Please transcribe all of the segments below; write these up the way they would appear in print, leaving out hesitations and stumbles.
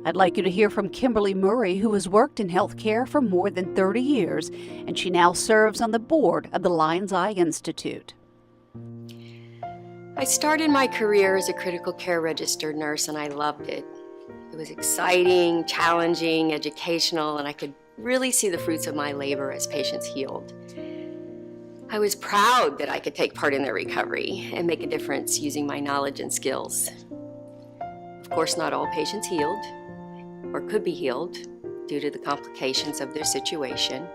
I'd like you to hear from Kimberly Murray, who has worked in healthcare for more than 30 years, and she now serves on the board of the Lion's Eye Institute. I started my career as a critical care registered nurse, and I loved it. It was exciting, challenging, educational, and I could really see the fruits of my labor as patients healed. I was proud that I could take part in their recovery and make a difference using my knowledge and skills. Of course, not all patients healed or could be healed due to the complications of their situation.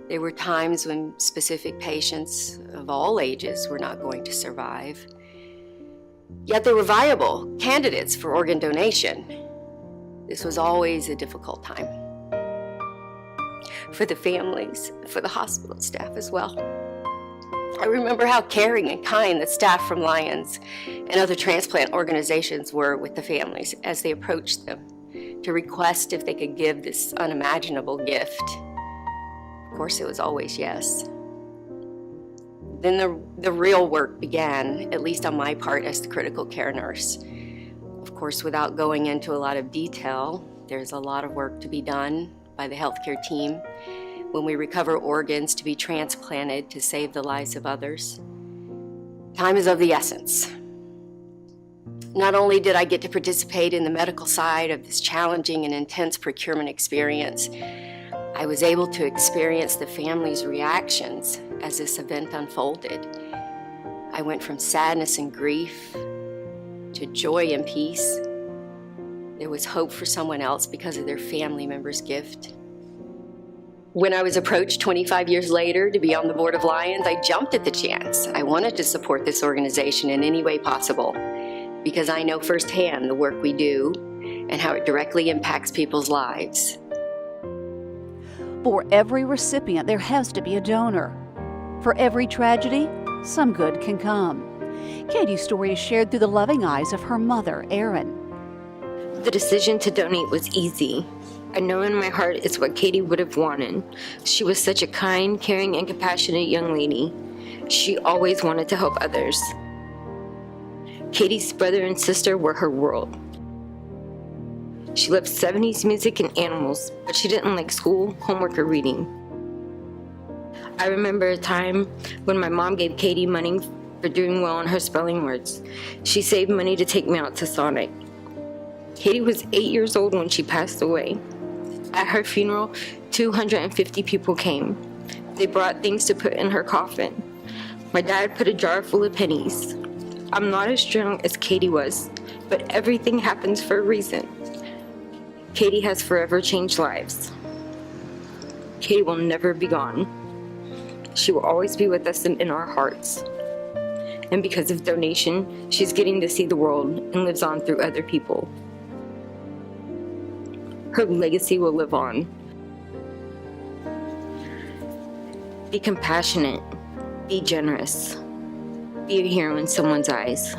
There were times when specific patients of all ages were not going to survive. Yet they were viable candidates for organ donation. This was always a difficult time for the families, for the hospital staff as well. I remember how caring and kind the staff from Lions and other transplant organizations were with the families as they approached them to request if they could give this unimaginable gift. Of course, it was always yes. Then the real work began, at least on my part as the critical care nurse. Of course, without going into a lot of detail, there's a lot of work to be done by the healthcare team when we recover organs to be transplanted to save the lives of others. Time is of the essence. Not only did I get to participate in the medical side of this challenging and intense procurement experience, I was able to experience the family's reactions as this event unfolded. I went from sadness and grief to joy and peace. There was hope for someone else because of their family member's gift. When I was approached 25 years later to be on the board of Lions, I jumped at the chance. I wanted to support this organization in any way possible because I know firsthand the work we do and how it directly impacts people's lives. For every recipient, there has to be a donor. For every tragedy, some good can come. Katie's story is shared through the loving eyes of her mother, Erin. The decision to donate was easy. I know in my heart it's what Katie would have wanted. She was such a kind, caring, and compassionate young lady. She always wanted to help others. Katie's brother and sister were her world. She loved 70s music and animals, but she didn't like school, homework, or reading. I remember a time when my mom gave Katie money for doing well on her spelling words. She saved money to take me out to Sonic. Katie was 8 years old when she passed away. At her funeral, 250 people came. They brought things to put in her coffin. My dad put a jar full of pennies. I'm not as strong as Katie was, but everything happens for a reason. Katie has forever changed lives. Katie will never be gone. She will always be with us in our hearts. And because of donation, she's getting to see the world and lives on through other people. Her legacy will live on. Be compassionate. Be generous. Be a hero in someone's eyes.